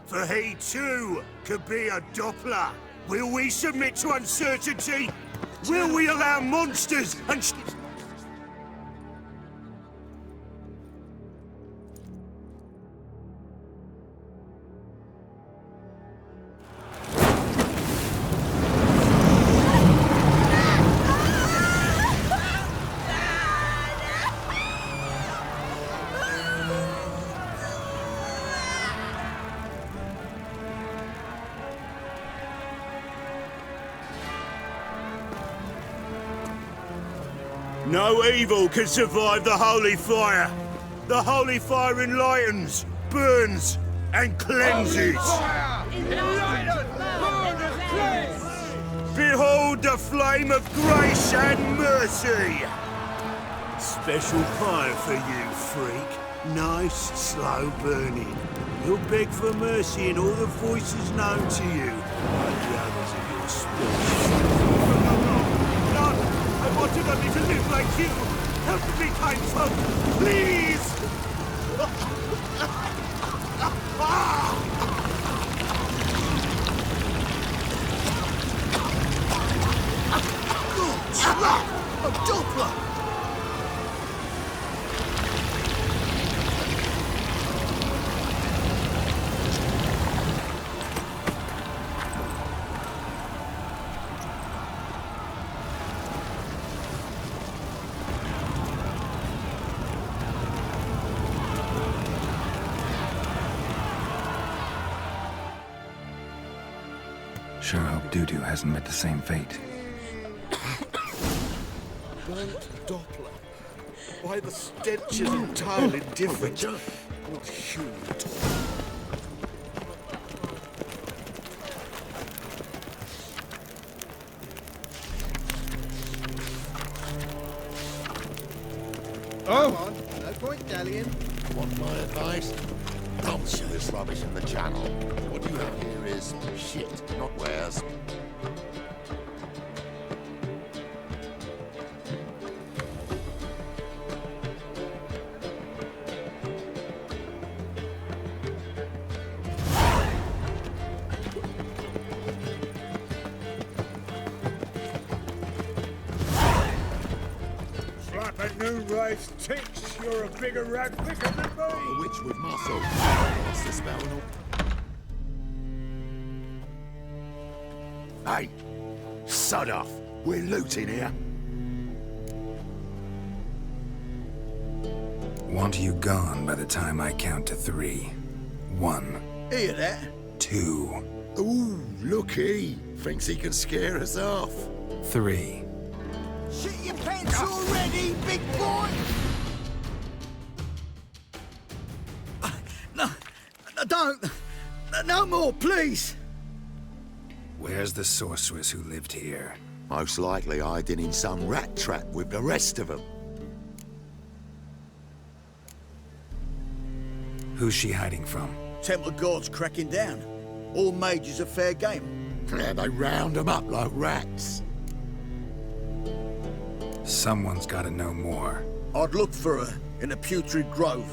For he too could be a Doppler. Will we submit to uncertainty? Will we allow monsters and no evil can survive the holy fire. The holy fire enlightens, burns, and cleanses. Behold the flame of grace and mercy. Special fire for you, freak. Nice, slow burning. You'll beg for mercy in all the voices known to you, like the others of your species. I wanted only to live like you. Help me, kind folk, please! A Doppler! Sure hope Dudu hasn't met the same fate. Burnt Doppler. Why, the stench is entirely different. Not human at all. Oh! Come on, no point dallying. Want my advice? Don't show this rubbish in the channel. What you have here is shit, not wares. Slap a new race ticks. You're a bigger rat quicker than me. A witch with muscle. What's the spell and all? Hey, sod off. We're looting here. Want you gone by the time I count to 3. 1. Hear that? 2. Ooh, looky. Thinks he can scare us off. 3. Shit your pants already, big boy! No, don't. No more, please. Where's the sorceress who lived here? Most likely hiding in some rat trap with the rest of them. Who's she hiding from? Temple Guard's cracking down. All mages are fair game. Yeah, they round them up like rats. Someone's gotta know more. I'd look for her in a putrid grove.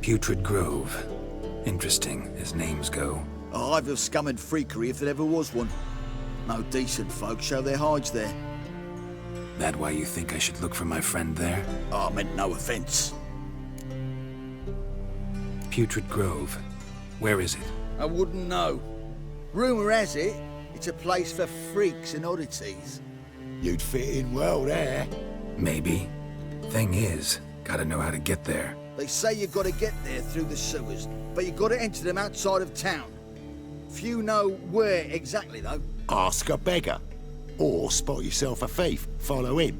Putrid Grove. Interesting, as names go. A hive of scum and freakery if there ever was one. No decent folk show their hides there. That why you think I should look for my friend there? I meant no offense. Putrid Grove. Where is it? I wouldn't know. Rumour has it, it's a place for freaks and oddities. You'd fit in well there. Maybe. Thing is, gotta know how to get there. They say you gotta get there through the sewers, but you gotta enter them outside of town. Few know where exactly, though. Ask a beggar. Or spot yourself a thief, follow him.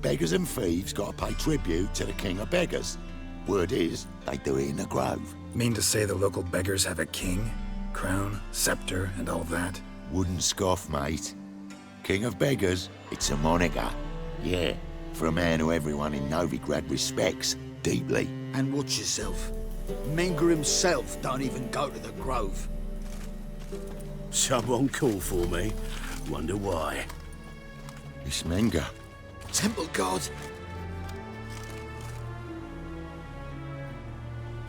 Beggars and thieves gotta pay tribute to the king of beggars. Word is, they do it in the grove. Mean to say the local beggars have a king? Crown, scepter, and all that? Wouldn't scoff, mate. King of beggars, it's a moniker. Yeah, for a man who everyone in Novigrad respects deeply. And watch yourself. Menger himself don't even go to the grove. Someone call for me. Wonder why. It's Menger. Temple Guard.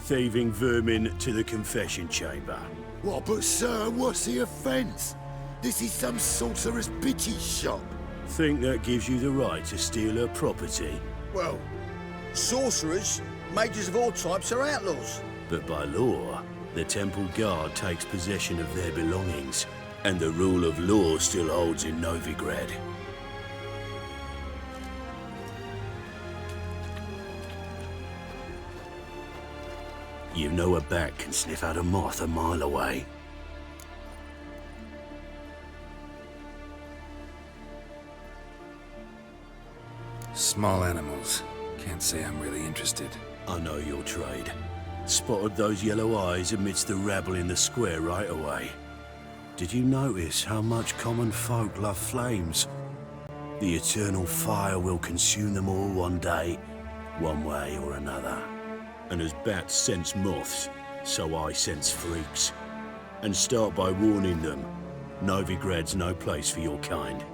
thieving vermin to the confession chamber. What, but sir, what's the offence? This is some sorcerer's bitch's shop. Think that gives you the right to steal her property? Well, sorcerers, mages of all types are outlaws. But by law, the temple guard takes possession of their belongings, and the rule of law still holds in Novigrad. You know a bat can sniff out a moth a mile away. Small animals. Can't say I'm really interested. I know your trade. Spotted those yellow eyes amidst the rabble in the square right away. Did you notice how much common folk love flames? The eternal fire will consume them all one day, one way or another. And as bats sense moths, so I sense freaks. And start by warning them, Novigrad's no place for your kind.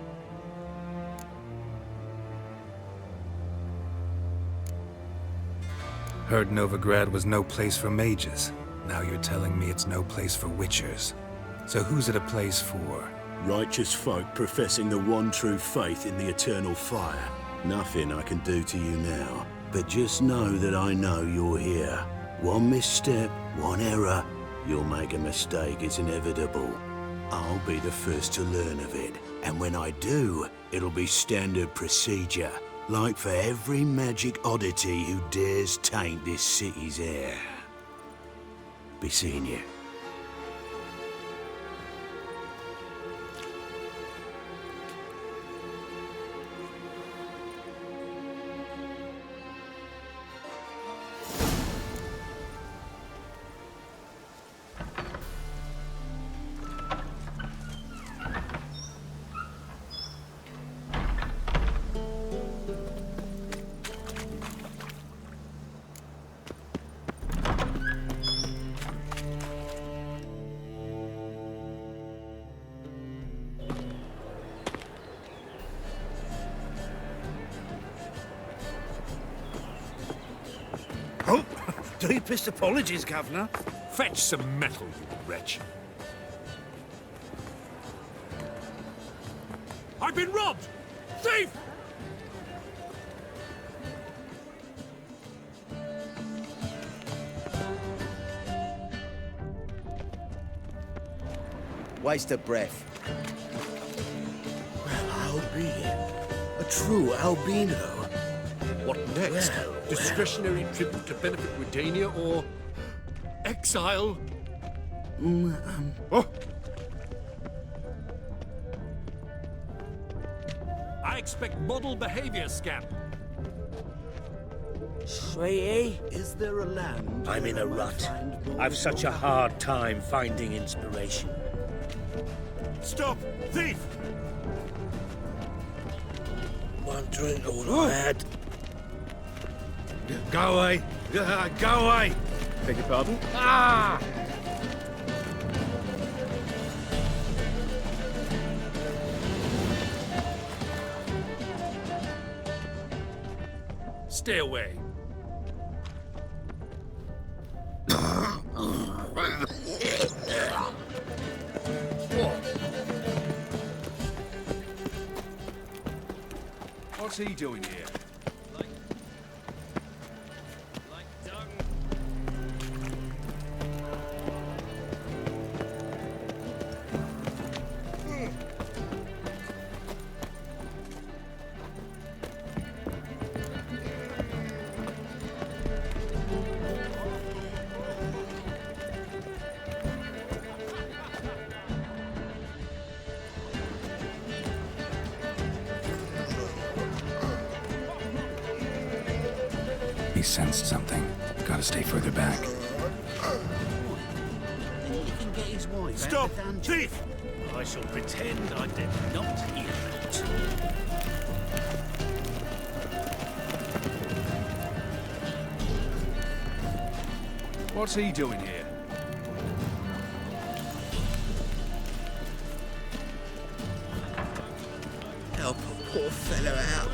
Heard Novigrad was no place for mages. Now you're telling me it's no place for witchers. So who's it a place for? Righteous folk professing the one true faith in the eternal fire. Nothing I can do to you now, but just know that I know you're here. One misstep, one error, you'll make a mistake, it's inevitable. I'll be the first to learn of it, and when I do, it'll be standard procedure. Like for every magic oddity who dares taint this city's air. Be seeing you. Oh, deepest apologies, Governor. Fetch some metal, you wretch. I've been robbed! Thief! Waste of breath. Well, I'll be a true albino. What next? Well. Discretionary tribute to benefit Redania or exile? Oh! I expect model behavior, Scamp. Sweetie, is there a land? I'm in a rut. I've such a hard time finding inspiration. Stop! Thief! One drink all I had. Go away! Go away! Beg your pardon? Ah! Stay away. What's he doing here? He sensed something. Gotta stay further back. Stop! Thief! I shall pretend I did not hear that. What's he doing here? Help a poor fellow out.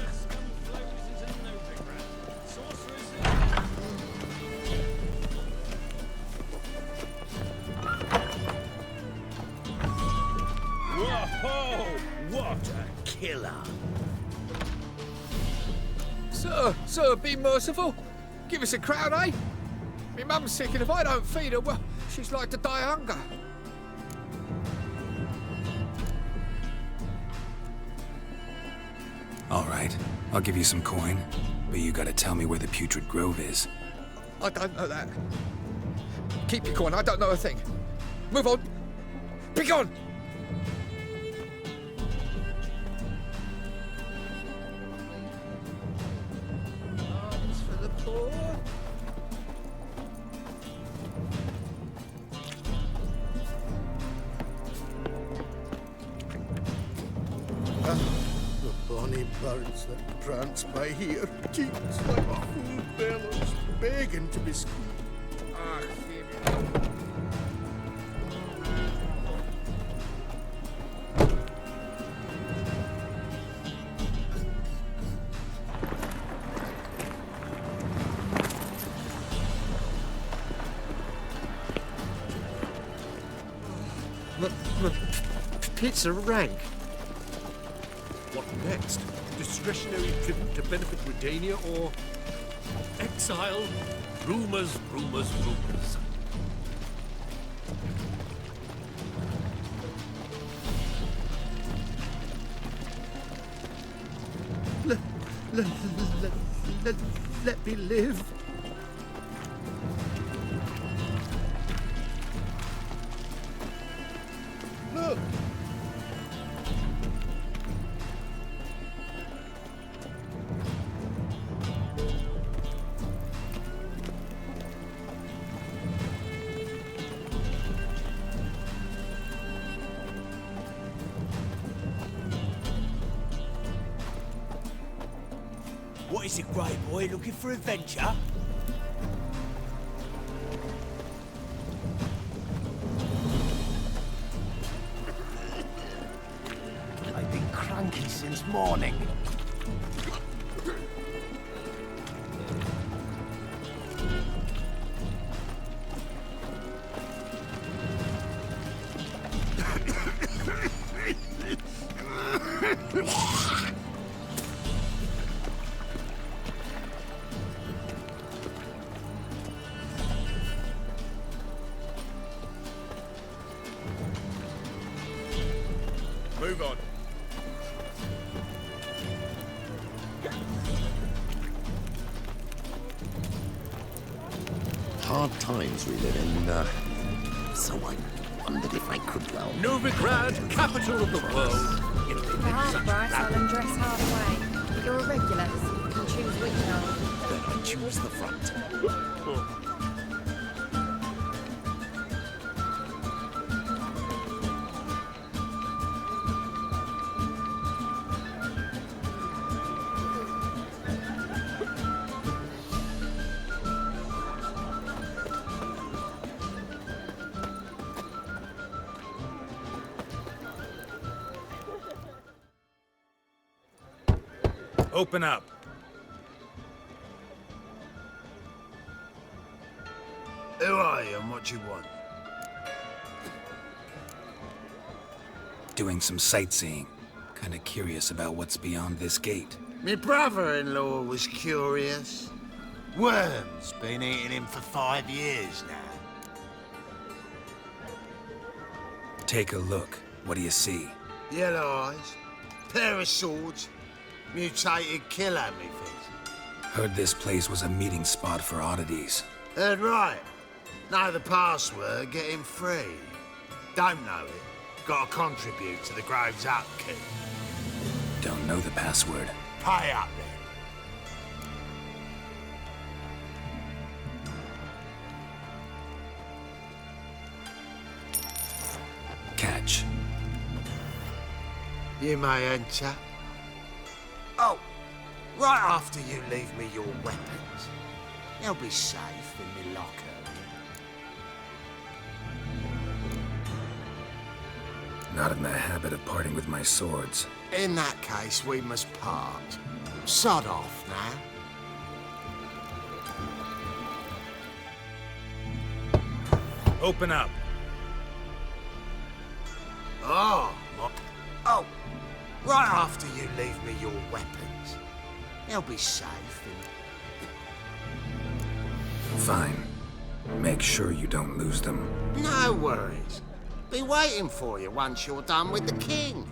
killer. Sir, be merciful. Give us a crown, eh? Me mum's sick, and if I don't feed her, well, she's like to die of hunger. All right, I'll give you some coin, but you gotta tell me where the Putrid Grove is. I don't know that. Keep your coin, I don't know a thing. Move on. Be gone! Arms for the poor. The bonny birds that prance by here, cheeks like full bellows, begging to be squeezed. Ah, Phoebe. Pizza rank. What next? Discretionary trip to benefit Redania or exile? Rumors, rumors, rumors. Let me live. Look! What is it, Grey Boy? Looking for adventure? I've been cranky since morning. Move on. Hard times we live in, so I wondered if I could, well... Novigrad, capital of the world. For half price, I'll undress halfway. You're a regular, so you can choose which one. Then I choose the front. Open up. Who are you and what you want? Doing some sightseeing. Kinda curious about what's beyond this gate. Me brother-in-law was curious. Worms been eating him for 5 years now. Take a look. What do you see? Yellow eyes, pair of swords, mutated killer, methinks. Heard this place was a meeting spot for oddities. Heard right. Know the password, get him free. Don't know it, gotta contribute to the Grove's upkeep. Don't know the password. Pay up then. Catch. You may enter. Oh, right after you leave me your weapons. They'll be safe in me locker. Not in the habit of parting with my swords. In that case, we must part. Sod off now. Open up. Oh, Right after you leave me your weapons. They'll be safe and... Fine. Make sure you don't lose them. No worries. Be waiting for you once you're done with the king.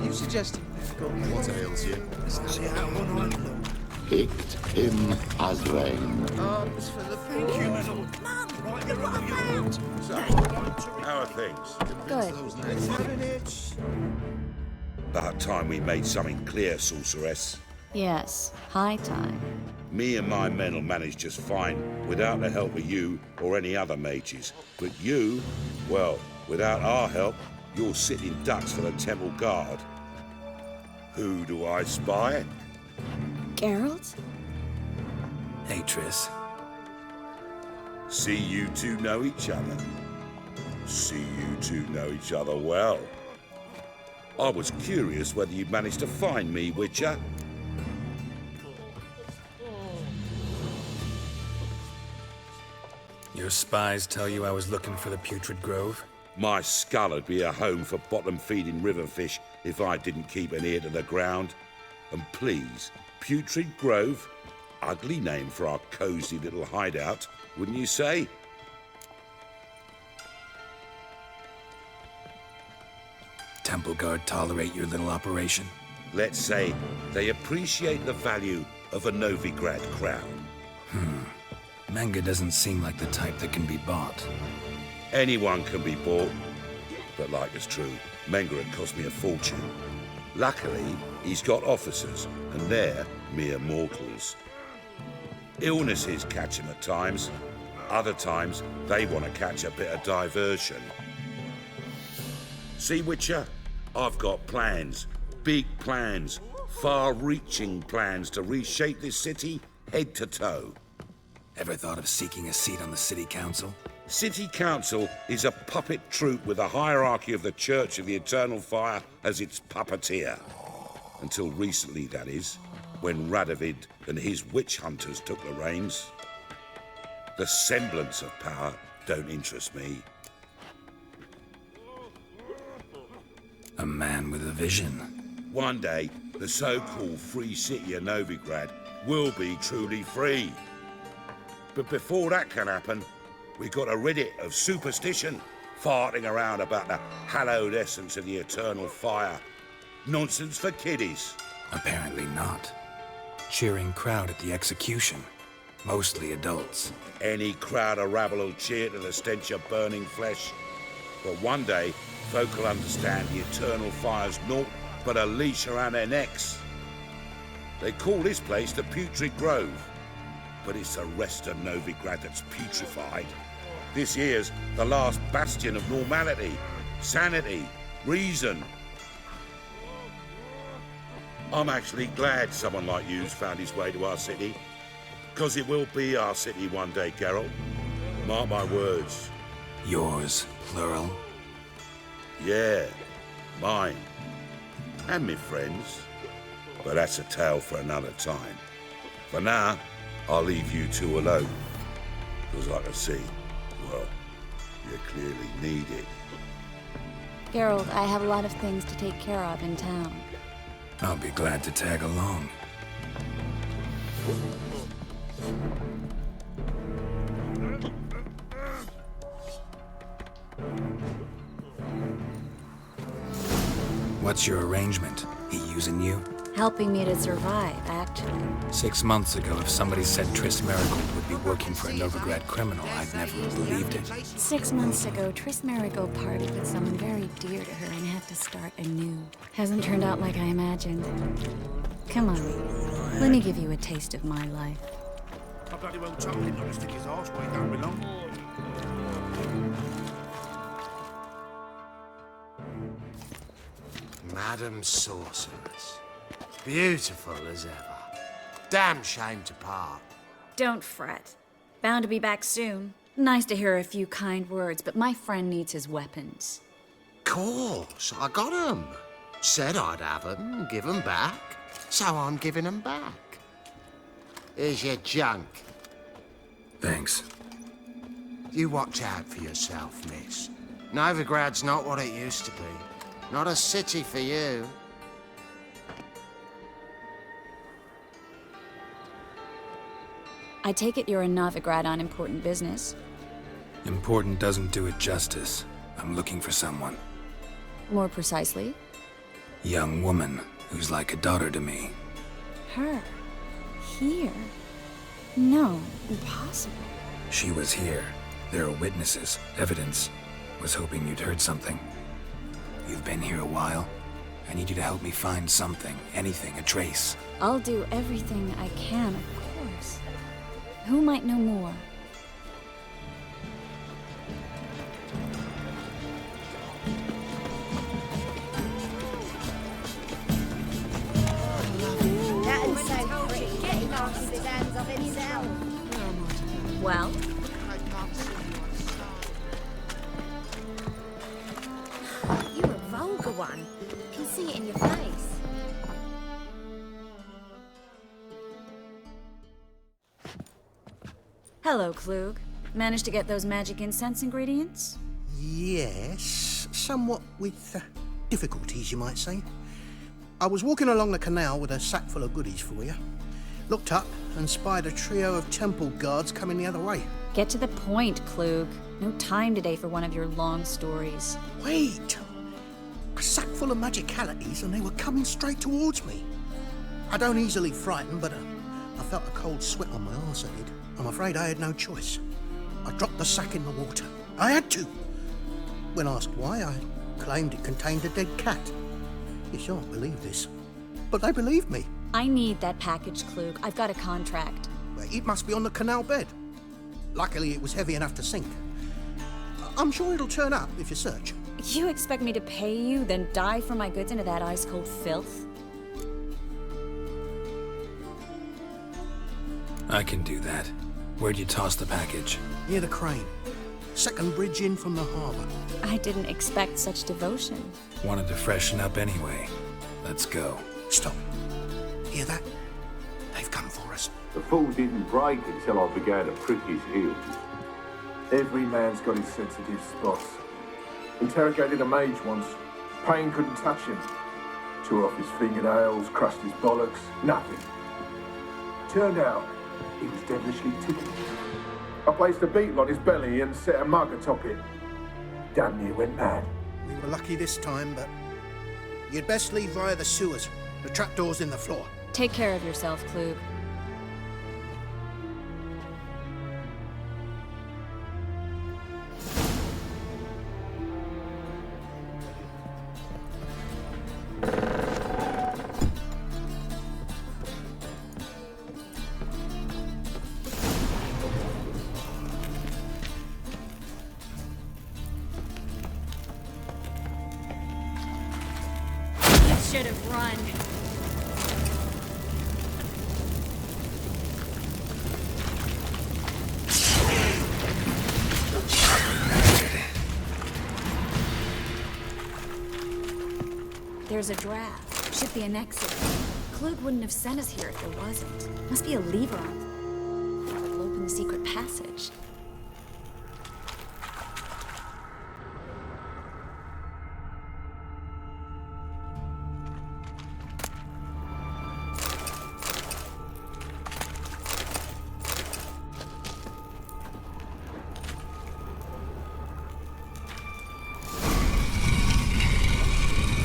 You suggesting What ails you? See how one I look. Hict him as rain. arms for the Thank you, my lord. Right, you're on your route. How are things? Good. About time we made something clear, sorceress. Yes, high time. Me and my men will manage just fine without the help of you or any other mages. But you, well, without our help, you're sitting ducks for the temple guard. Who do I spy? Geralt? Hey, Triss. See you two know each other. See you two know each other well. I was curious whether you'd managed to find me, Witcher. Your spies tell you I was looking for the Putrid Grove? My skull would be a home for bottom-feeding river fish if I didn't keep an ear to the ground. And please, Putrid Grove? Ugly name for our cosy little hideout, wouldn't you say? Temple Guard tolerate your little operation? Let's say they appreciate the value of a Novigrad crown. Manga doesn't seem like the type that can be bought. Anyone can be bought, but like it's true, Menga had cost me a fortune. Luckily, he's got officers, and they're mere mortals. Illnesses catch him at times. Other times, they want to catch a bit of diversion. See, Witcher, I've got plans. Big plans. Far-reaching plans to reshape this city head to toe. Ever thought of seeking a seat on the city council? City Council is a puppet troupe with the hierarchy of the Church of the Eternal Fire as its puppeteer. Until recently, that is, when Radovid and his witch hunters took the reins. The semblance of power don't interest me. A man with a vision. One day, the so-called free city of Novigrad will be truly free. But before that can happen, we got to rid it of superstition, farting around about the hallowed essence of the eternal fire. Nonsense for kiddies. Apparently not. Cheering crowd at the execution. Mostly adults. Any crowd of rabble will cheer to the stench of burning flesh. But one day, folk will understand the eternal fire's naught but a leash around their necks. They call this place the Putrid Grove, but it's the rest of Novigrad that's putrefied. This here's the last bastion of normality, sanity, reason. I'm actually glad someone like you's found his way to our city, because it will be our city one day, Geralt. Mark my words. Yours, plural. Yeah, mine. And me friends. But that's a tale for another time. For now, I'll leave you two alone. Because I can see, well, you clearly need it. Geralt, I have a lot of things to take care of in town. I'll be glad to tag along. What's your arrangement? He using you? Helping me to survive, actually. 6 months ago, if somebody said Triss Merigold would be working for a Novigrad criminal, I'd never have believed it. 6 months ago, Triss Merigold partied with someone very dear to her and had to start anew. Hasn't turned out like I imagined. Come on, let me give you a taste of my life. I bloody well told him not to stick his arse where he don't belong. Madam Sorceress. Beautiful as ever. Damn shame to part. Don't fret. Bound to be back soon. Nice to hear a few kind words, but my friend needs his weapons. course, I got 'em. Said I'd have 'em, give 'em back. So I'm giving 'em back. Here's your junk. Thanks. You watch out for yourself, miss. Novigrad's not what it used to be. Not a city for you. I take it you're in Novigrad on important business. Important doesn't do it justice. I'm looking for someone. More precisely? Young woman who's like a daughter to me. Her? Here? No, impossible. She was here. There are witnesses, evidence. Was hoping you'd heard something. You've been here a while. I need you to help me find something, anything, a trace. I'll do everything I can, of course. Who might know more? That is so pretty. Getting off his hands of himself. Well? You're a vulgar one. Can see it in your face. Hello, Klug. Managed to get those magic incense ingredients? Yes, somewhat with difficulties, you might say. I was walking along the canal with a sack full of goodies for you. Looked up and spied a trio of temple guards coming the other way. Get to the point, Klug. No time today for one of your long stories. Wait! A sack full of magicalities and they were coming straight towards me. I don't easily frighten, but I felt a cold sweat on my arse, I did. I'm afraid I had no choice. I dropped the sack in the water. I had to. When asked why, I claimed it contained a dead cat. You shan't believe this, but they believed me. I need that package, Klug. I've got a contract. It must be on the canal bed. Luckily, it was heavy enough to sink. I'm sure it'll turn up if you search. You expect me to pay you, then dive for my goods into that ice-cold filth? I can do that. Where'd you toss the package? Near the crane. Second bridge in from the harbour. I didn't expect such devotion. Wanted to freshen up anyway. Let's go. Stop. Hear that? They've come for us. The fall didn't break until I began to prick his heels. Every man's got his sensitive spots. Interrogated a mage once. Pain couldn't touch him. Tore off his fingernails, crushed his bollocks, nothing. Turned out, he was devilishly tickled. I placed a beetle on his belly and set a mug atop it. Damn near went mad. We were lucky this time, but you'd best leave via the sewers. The trapdoor's in the floor. Take care of yourself, Klug. Should have run. There's a draft. Should be an exit. Klug wouldn't have sent us here if there wasn't. Must be a lever on that will open the secret passage.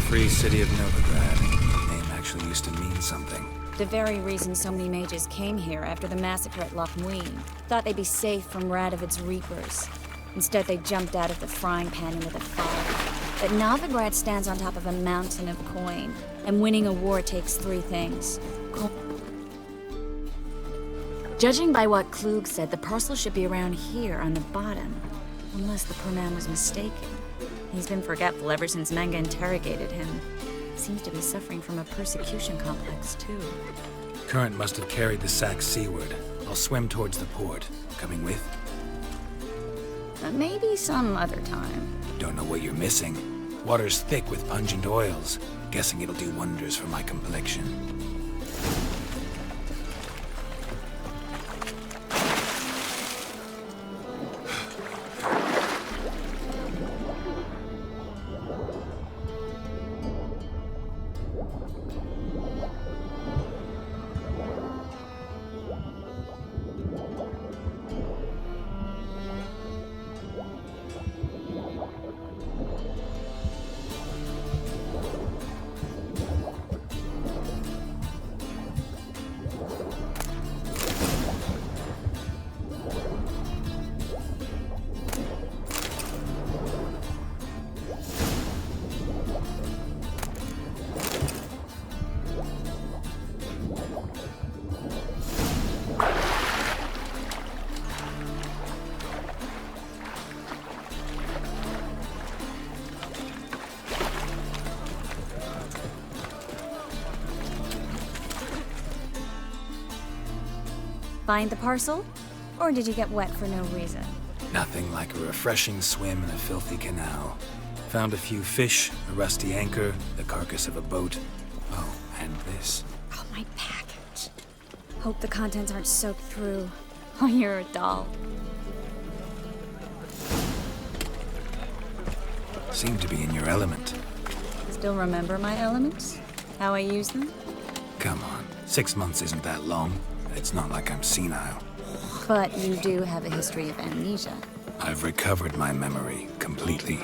Free city of Novigrad. Name actually used to mean something. The very reason so many mages came here after the massacre at Loch Muin. Thought they'd be safe from Radovid's reapers. Instead, they jumped out of the frying pan into the fire. But Novigrad stands on top of a mountain of coin, and winning a war takes three things. Judging by what Klug said, the parcel should be around here on the bottom. Unless the poor man was mistaken. He's been forgetful ever since Manga interrogated him. Seems to be suffering from a persecution complex, too. Current must have carried the sack seaward. I'll swim towards the port. Coming with? Maybe some other time. Don't know what you're missing. Water's thick with pungent oils. Guessing it'll do wonders for my complexion. Find the parcel? Or did you get wet for no reason? Nothing like a refreshing swim in a filthy canal. Found a few fish, a rusty anchor, the carcass of a boat. Oh, and this. Oh, my package. Hope the contents aren't soaked through. Oh, you're a doll. Seem to be in your element. Still remember my elements? How I use them? Come on, 6 months isn't that long. It's not like I'm senile. But you do have a history of amnesia. I've recovered my memory completely.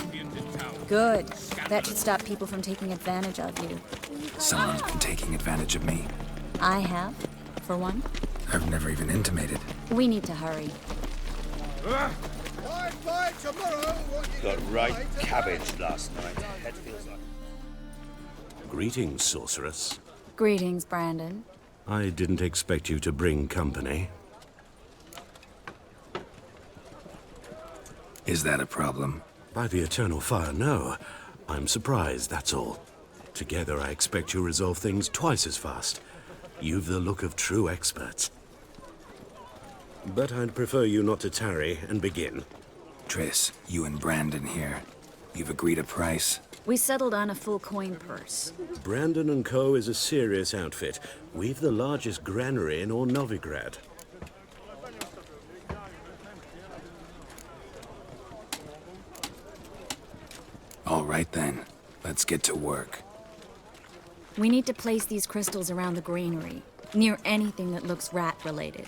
Good. That should stop people from taking advantage of you. Someone's been taking advantage of me. I have, for one. I've never even intimated. We need to hurry. Got right cabbage last night. Head feels like... Greetings, sorceress. Greetings, Brandon. I didn't expect you to bring company. Is that a problem? By the eternal fire, no. I'm surprised, that's all. Together, I expect you resolve things twice as fast. You've the look of true experts. But I'd prefer you not to tarry and begin. Triss, you and Brandon here. You've agreed a price? We settled on a full coin purse. Brandon and Co. is a serious outfit. We've the largest granary in all Novigrad. All right then, let's get to work. We need to place these crystals around the granary, near anything that looks rat-related.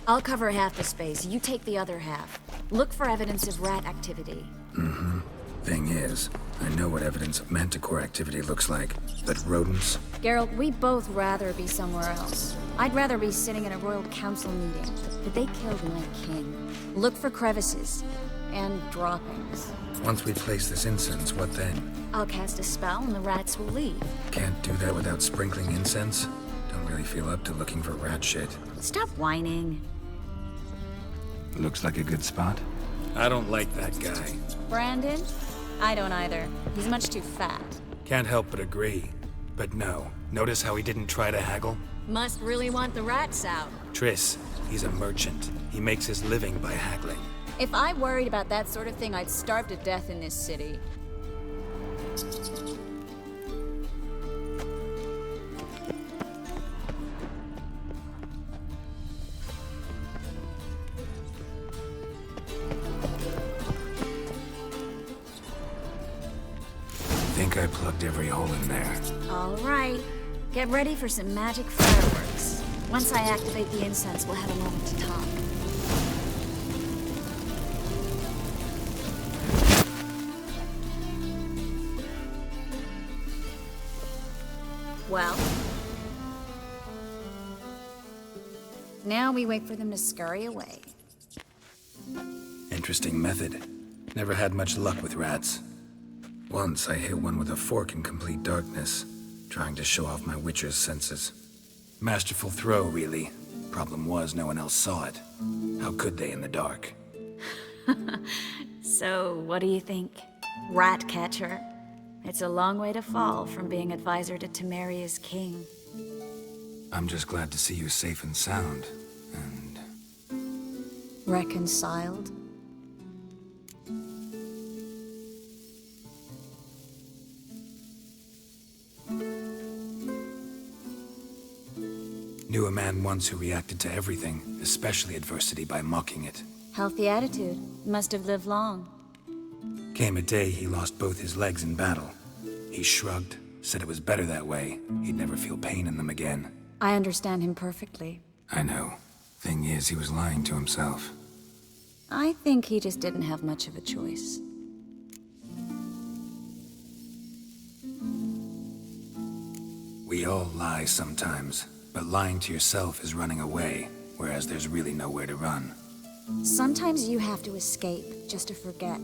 I'll cover half the space, you take the other half. Look for evidence of rat activity. Mm-hmm. Thing is, I know what evidence of manticore activity looks like, but rodents? Geralt, we'd both rather be somewhere else. I'd rather be sitting in a royal council meeting, but they killed my king. Look for crevices and droppings. Once we place this incense, what then? I'll cast a spell and the rats will leave. Can't do that without sprinkling incense? Don't really feel up to looking for rat shit. Stop whining. Looks like a good spot. I don't like that guy. Brandon? I don't either. He's much too fat. Can't help but agree. But no. Notice how he didn't try to haggle? Must really want the rats out. Triss, he's a merchant. He makes his living by haggling. If I worried about that sort of thing, I'd starve to death in this city. Think I plugged every hole in there. All right. Get ready for some magic fireworks. Once I activate the incense, we'll have a moment to talk. Well? Now we wait for them to scurry away. Interesting method. Never had much luck with rats. Once I hit one with a fork in complete darkness, trying to show off my witcher's senses. Masterful throw, really. Problem was, no one else saw it. How could they in the dark? So, what do you think? Rat catcher? It's a long way to fall from being advisor to Temeria's king. I'm just glad to see you safe and sound, and... Reconciled? Knew a man once who reacted to everything, especially adversity, by mocking it. Healthy attitude. Must have lived long. Came a day he lost both his legs in battle. He shrugged, said it was better that way. He'd never feel pain in them again. I understand him perfectly. I know. Thing is, he was lying to himself. I think he just didn't have much of a choice. We all lie sometimes, but lying to yourself is running away, whereas there's really nowhere to run. Sometimes you have to escape, just to forget.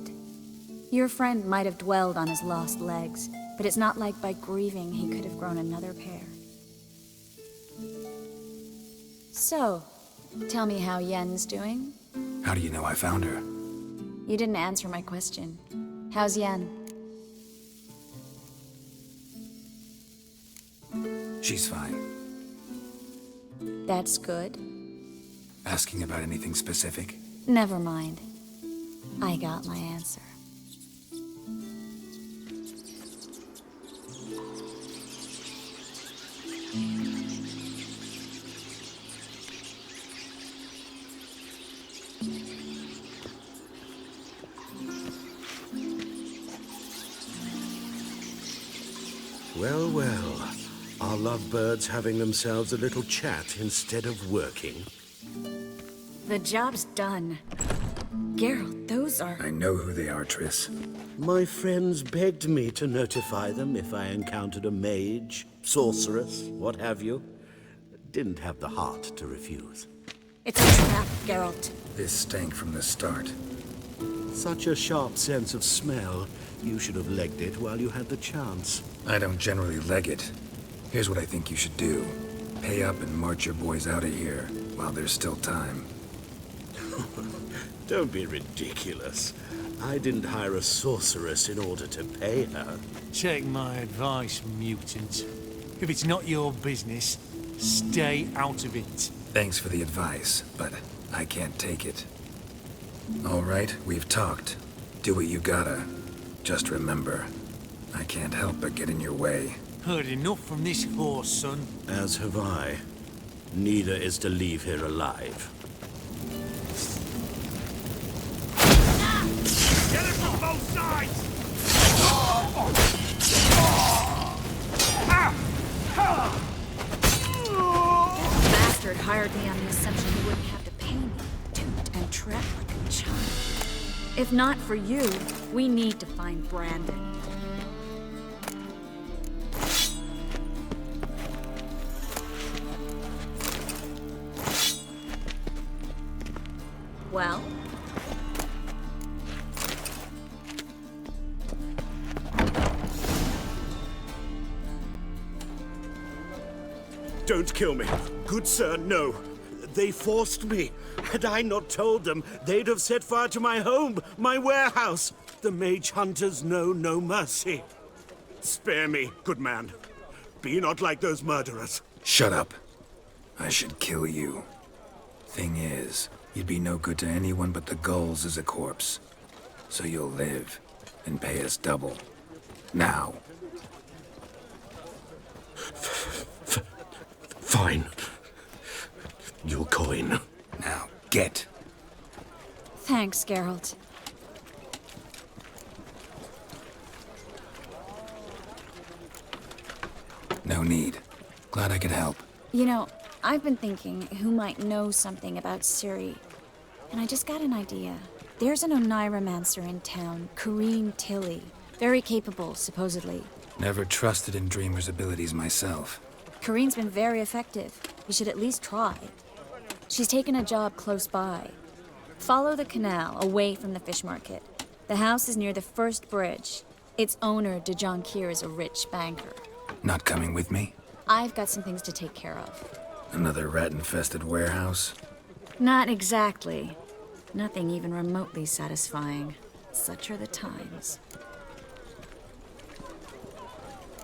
Your friend might have dwelled on his lost legs, but it's not like by grieving he could have grown another pair. So, tell me how Yen's doing? How do you know I found her? You didn't answer my question. How's Yen? She's fine. That's good. Asking about anything specific? Never mind. I got my answer. Well, well. Are lovebirds having themselves a little chat instead of working? The job's done. Geralt, those are... I know who they are, Triss. My friends begged me to notify them if I encountered a mage, sorceress, what have you. Didn't have the heart to refuse. It's a trap, Geralt. This stank from the start. Such a sharp sense of smell. You should have legged it while you had the chance. I don't generally leg it. Here's what I think you should do. Pay up and march your boys out of here while there's still time. Don't be ridiculous. I didn't hire a sorceress in order to pay her. Take my advice, mutant. If it's not your business, stay out of it. Thanks for the advice, but I can't take it. All right, we've talked. Do what you gotta. Just remember, I can't help but get in your way. Heard enough from this horse, son. As have I. Neither is to leave here alive. Get it from both sides! Bastard hired me on the assumption he wouldn't have to pay me. tread like a child. If not for you, we need to find Brandon. Well? Don't kill me. Good sir, no. They forced me. Had I not told them, they'd have set fire to my home, my warehouse. The mage hunters know no mercy. Spare me, good man. Be not like those murderers. Shut up. I should kill you. Thing is, you'd be no good to anyone but the gulls as a corpse. So you'll live, and pay us double. Now. Fine. Your coin. Now, get. Thanks, Geralt. No need. Glad I could help. You know, I've been thinking who might know something about Ciri. And I just got an idea. There's an Oneiromancer in town, Corrine Tilly. Very capable, supposedly. Never trusted in Dreamer's abilities myself. Corrine's been very effective. You should at least try. She's taken a job close by. Follow the canal, away from the fish market. The house is near the first bridge. Its owner, Dejon Kier, is a rich banker. Not coming with me? I've got some things to take care of. Another rat-infested warehouse? Not exactly. Nothing even remotely satisfying. Such are the times.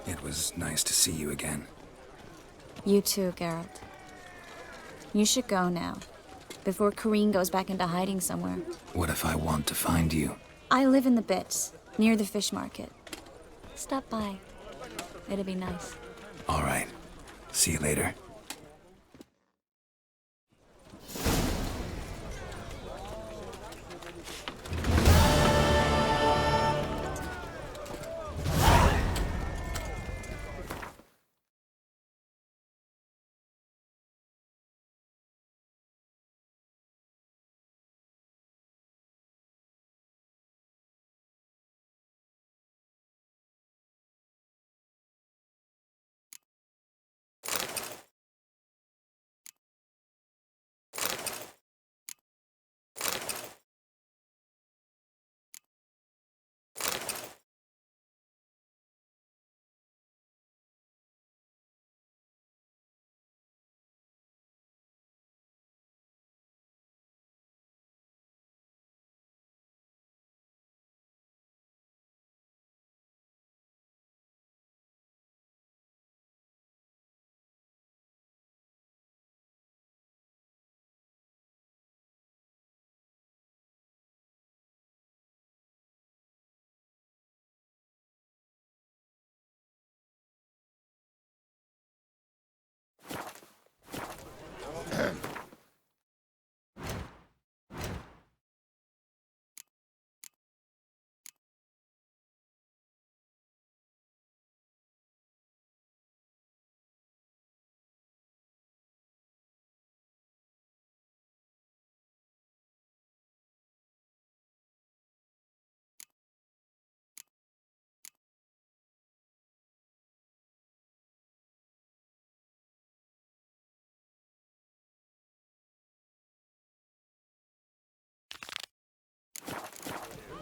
It was nice to see you again. You too, Geralt. You should go now, before Corrine goes back into hiding somewhere. What if I want to find you? I live in the Bits, near the fish market. Stop by. It'll be nice. All right. See you later.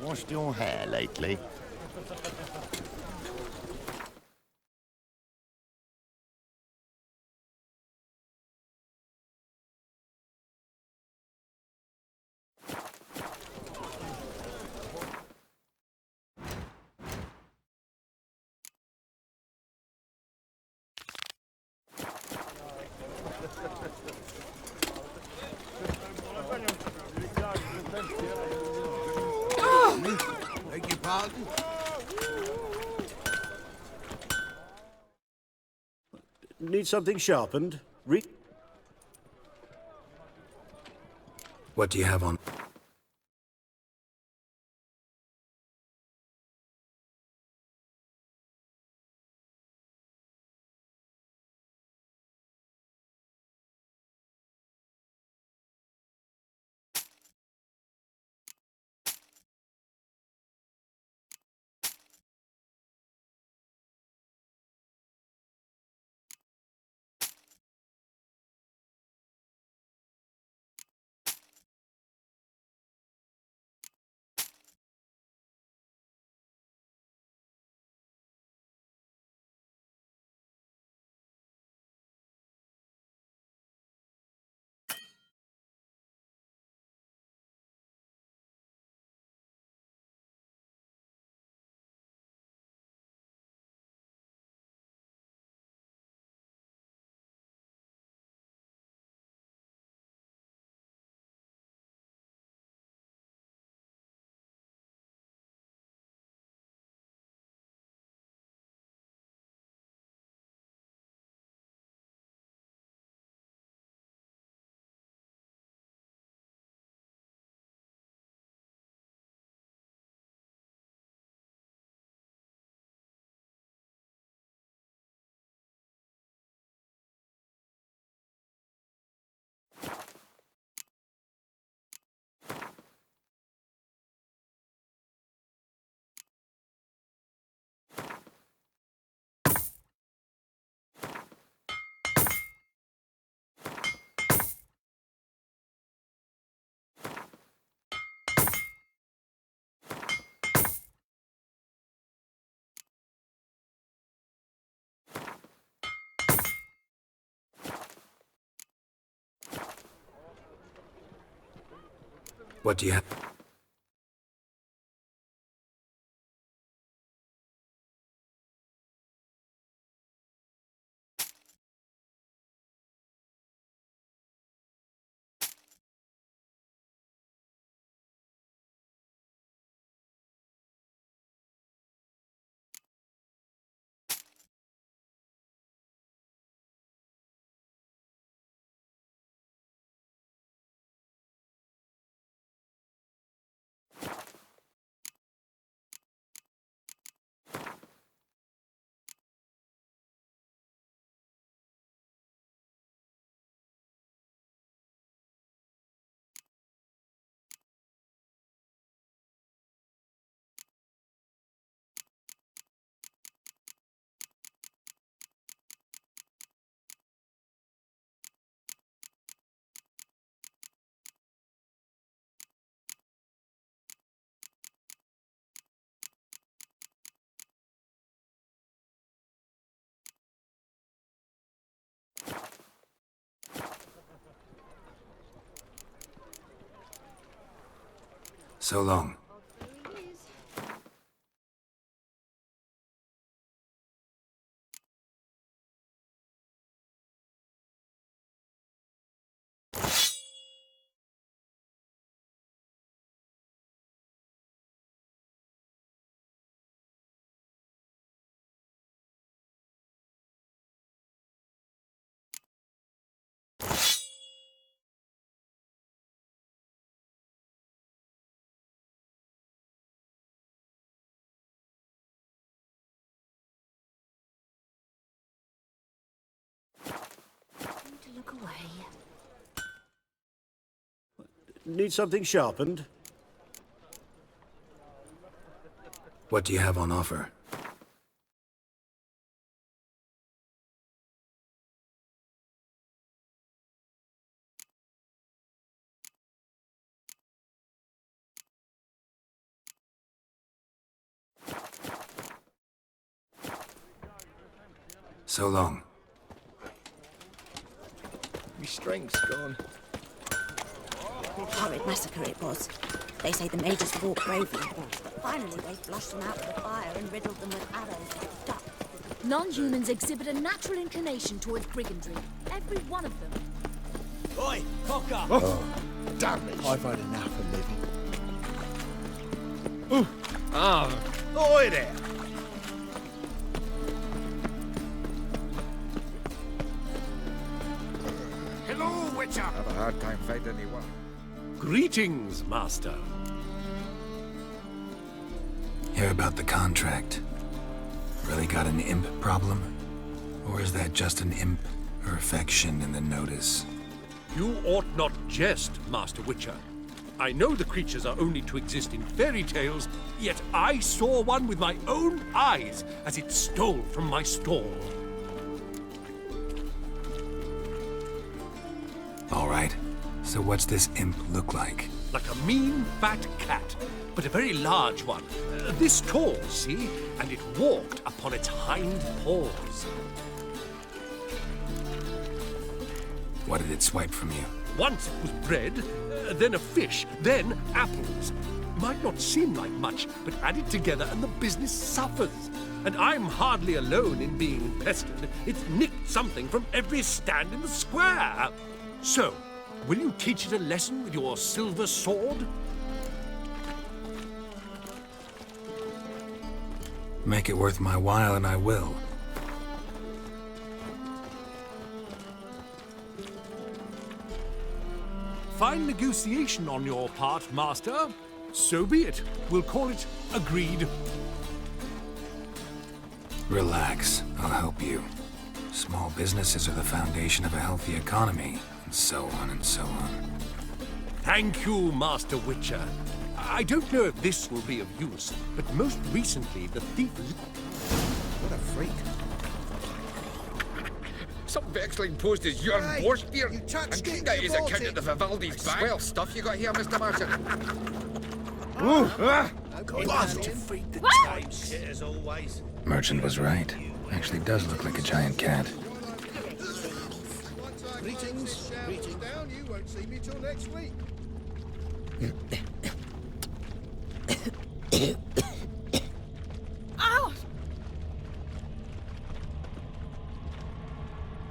Washed your hair lately? Beg your pardon? Need something sharpened? What do you have on? What do you have? So long. Look away. Need something sharpened? What do you have on offer? So long. My strength's gone. Horrid massacre it was. They say the mages fought bravely, but finally they flushed them out with the fire and riddled them with arrows like ducks. Non-humans exhibit a natural inclination towards brigandry. Every one of them. Oi, cocker! Oh, damn it! I've had enough of living. Ooh. Ah. Oi there! Hello, Witcher! Have a hard time finding anyone. Greetings, Master. Hear about the contract? Really got an imp problem? Or is that just an imp perfection in the notice? You ought not jest, Master Witcher. I know the creatures are only to exist in fairy tales, yet I saw one with my own eyes as it stole from my stall. All right. So what's this imp look like? Like a mean, fat cat, but a very large one. This tall, see? And it walked upon its hind paws. What did it swipe from you? Once it was bread, then a fish, then apples. Might not seem like much, but add it together and the business suffers. And I'm hardly alone in being pestered. It's nicked something from every stand in the square. So, will you teach it a lesson with your silver sword? Make it worth my while and I will. Fine negotiation on your part, Master. So be it. We'll call it agreed. Relax. I'll help you. Small businesses are the foundation of a healthy economy, and so on and so on. Thank you, Master Witcher. I don't know if this will be of use, but most recently the thief... What a freak. Some vexling posed as your Warspier, and Kinga is accounted the Vivaldi's bag. Swell stuff you got here, Mr. Martin. Bastard! Feed the tame shit as always. Merchant was right. Actually does look like a giant cat. Greetings. Greetings. Down, you won't see me till next week. Ow!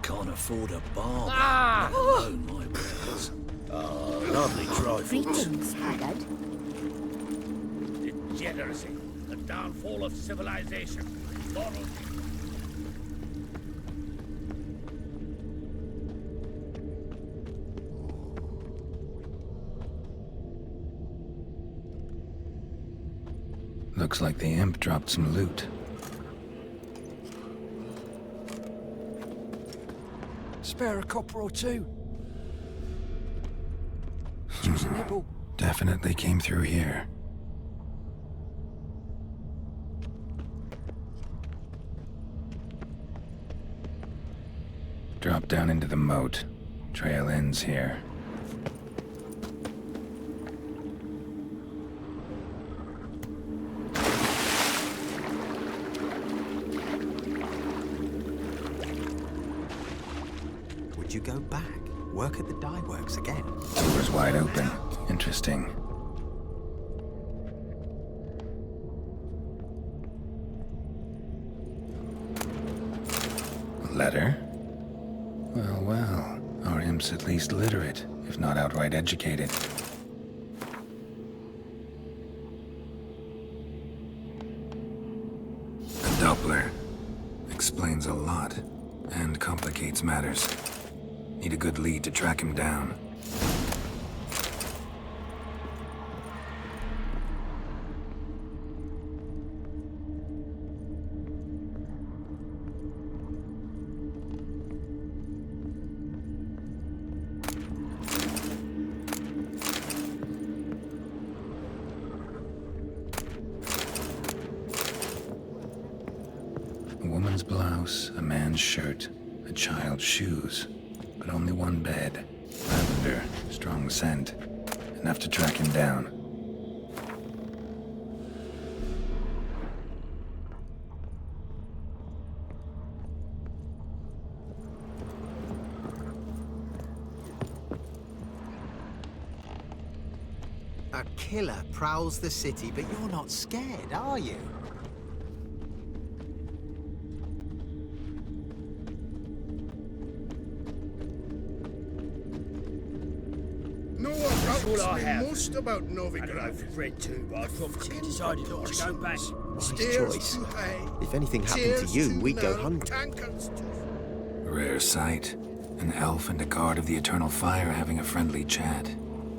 Can't afford a barber. Ah! Let alone my wares. Oh, lovely trifles. Greetings, Haggard. Degeneracy, the downfall of civilization. Moral Looks like the imp dropped some loot. Spare a copper or two. Choose a nibble. Definitely came through here. Drop down into the moat. Trail ends here. Would you go back? Work at the dye works again? Door's wide open. Interesting. Letter? Well, well. Our imp's at least literate, if not outright educated. A Doppler. Explains a lot, and complicates matters. Need a good lead to track him down. A woman's blouse, a man's shirt, a child's shoes. But only one bed. Lavender, strong scent. Enough to track him down. A killer prowls the city, but you're not scared, are you? No one doubts me most about Novigrad. I've read too, but I've promptly decided not to go back. Nice choice. If anything happened to you, we'd go hungry. Rare sight. An elf and a guard of the Eternal Fire having a friendly chat.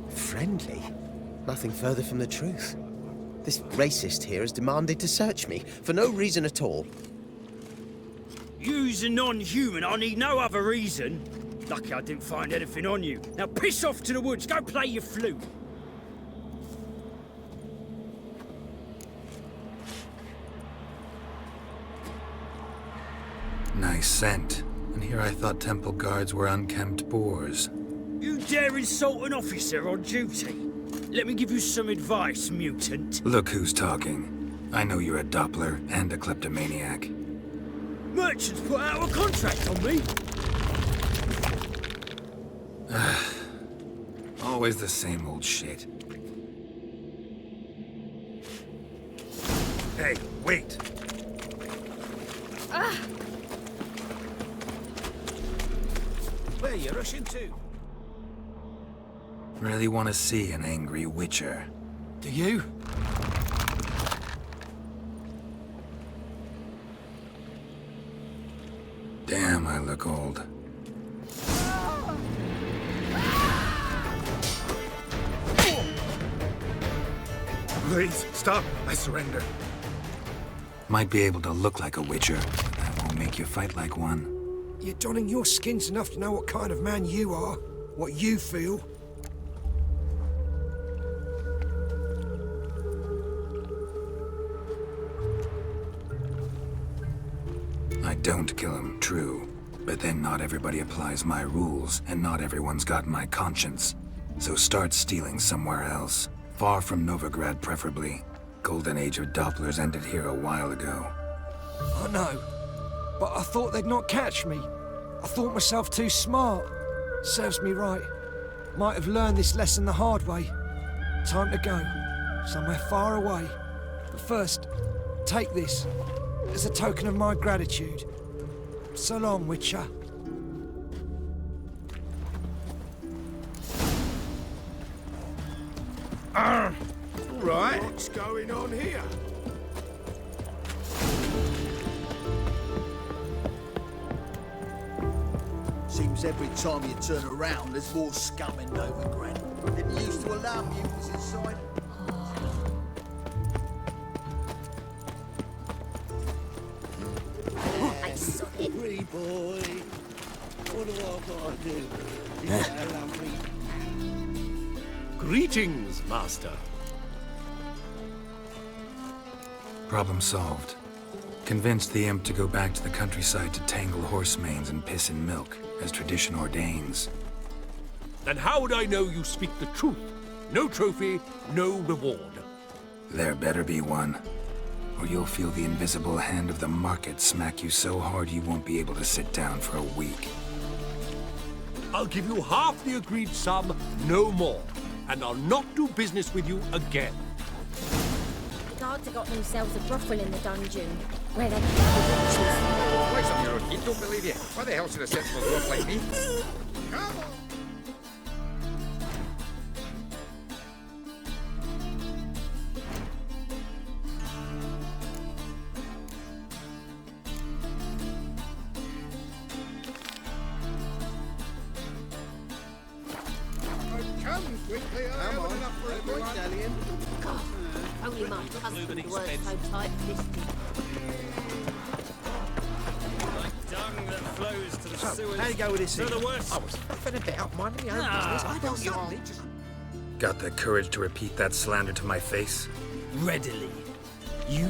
Friendly? Nothing further from the truth. This racist here has demanded to search me, for no reason at all. You's a non-human, I need no other reason. Lucky I didn't find anything on you. Now piss off to the woods, go play your flute. Nice scent. And here I thought temple guards were unkempt boors. You dare insult an officer on duty? Let me give you some advice, mutant. Look who's talking. I know you're a Doppler and a kleptomaniac. Merchants put out a contract on me. Always the same old shit. Hey, wait. Where you rushing to? Really want to see an angry witcher. Do you? Damn, I look old. Please, stop. I surrender. Might be able to look like a witcher, but that won't make you fight like one. You're donning your skins enough to know what kind of man you are, what you feel. I don't kill him, true. But then not everybody applies my rules, and not everyone's got my conscience. So start stealing somewhere else. Far from Novigrad, preferably. Golden age of Dopplers ended here a while ago. I know, but I thought they'd not catch me. I thought myself too smart. Serves me right. Might have learned this lesson the hard way. Time to go. Somewhere far away. But first, take this as a token of my gratitude. So long, Witcher. All right. What's going on here? Seems every time you turn around, there's more scum in Novigrad. Didn't used to allow mutants inside. I saw it. Free boy. What do I gotta do? Is that lovely? Greetings, Master. Problem solved. Convinced the imp to go back to the countryside to tangle horse manes and piss in milk, as tradition ordains. Then how would I know you speak the truth? No trophy, no reward. There better be one, or you'll feel the invisible hand of the market smack you so hard you won't be able to sit down for a week. I'll give you half the agreed sum, no more. And I'll not do business with you again. The guards have got themselves a brothel in the dungeon, where they Wait on your own, you don't believe you. Why the hell should a sensible dwarf like me? Come on! Come quickly, I haven't enough for everyone. God, only my husband works so tight-fisted. Dung that flows to the So, sewers. how you go with this They're here? the worst. I was faffing about, minding my own Nah, business. I don't Suddenly just... Got the courage to repeat that slander to my face? Readily. You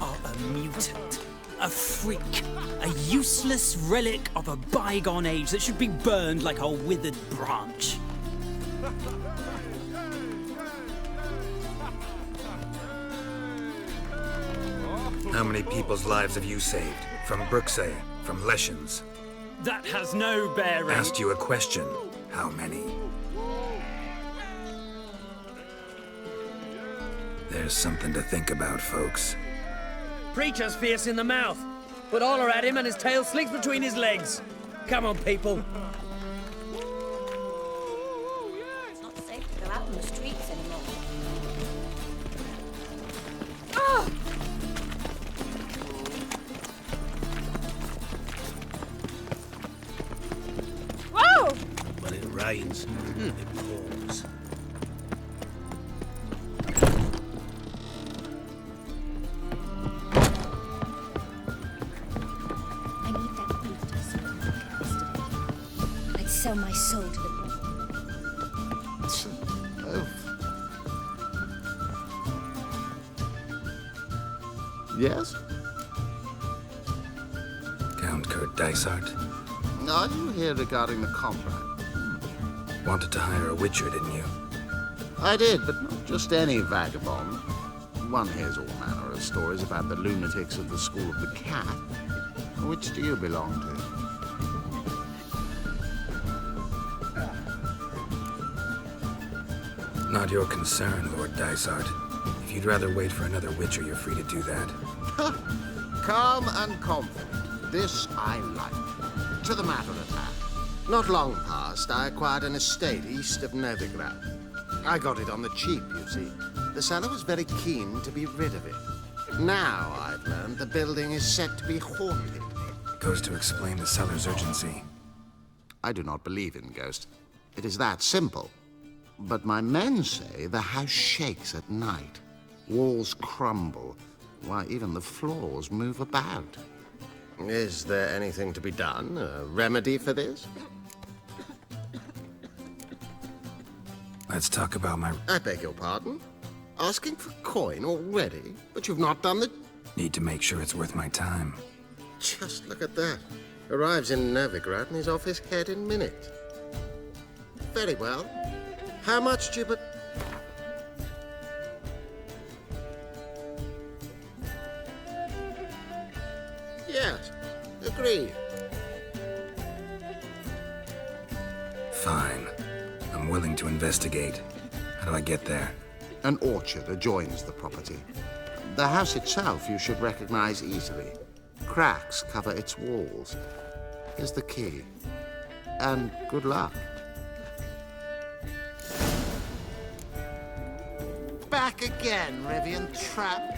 are a mutant. A freak. A useless relic of a bygone age that should be burned like a withered branch. How many people's lives have you saved? From Bruxay, from Leshens? That has no bearing. Asked you a question. How many? There's something to think about, folks. Preacher's fierce in the mouth, but holler at him and his tail slinks between his legs. Come on, people. It's not safe to go out in the streets anymore. Oh! Whoa! When it rains, it pours. I need that beef to survive yesterday. I'd sell my soul to the Yes? Count Kurt Dysart? Are you here regarding the contract? Wanted to hire a witcher, didn't you? I did, but not just any vagabond. One hears all manner of stories about the lunatics of the School of the Cat. Which do you belong to? Not your concern, Lord Dysart. If you'd rather wait for another witcher, you're free to do that. Calm and confident. This I like. To the matter at hand. Not long past, I acquired an estate east of Novigrad. I got it on the cheap, you see. The seller was very keen to be rid of it. Now, I've learned the building is set to be haunted. Goes to explain the seller's urgency. I do not believe in ghosts. It is that simple. But my men say the house shakes at night. Walls crumble. Why, even the floors move about. Is there anything to be done? A remedy for this? Let's talk about my... I beg your pardon? Asking for coin already? But you've not done the... Need to make sure it's worth my time. Just look at that. Arrives in Novigrad and is off his head in minutes. Very well. How much do you... Yes, agreed. Fine. I'm willing to investigate. I How do I get there? An orchard adjoins the property. The house itself you should recognize easily. Cracks cover its walls. Here's the key. And good luck. Back again, Rivian trap.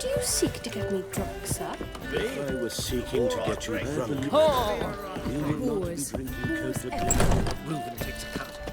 Do you seek to get me drunk, sir? If I was seeking to get you drunk, Oh, you would not be whores. drinking Coca-Cola. Reuben takes a cut.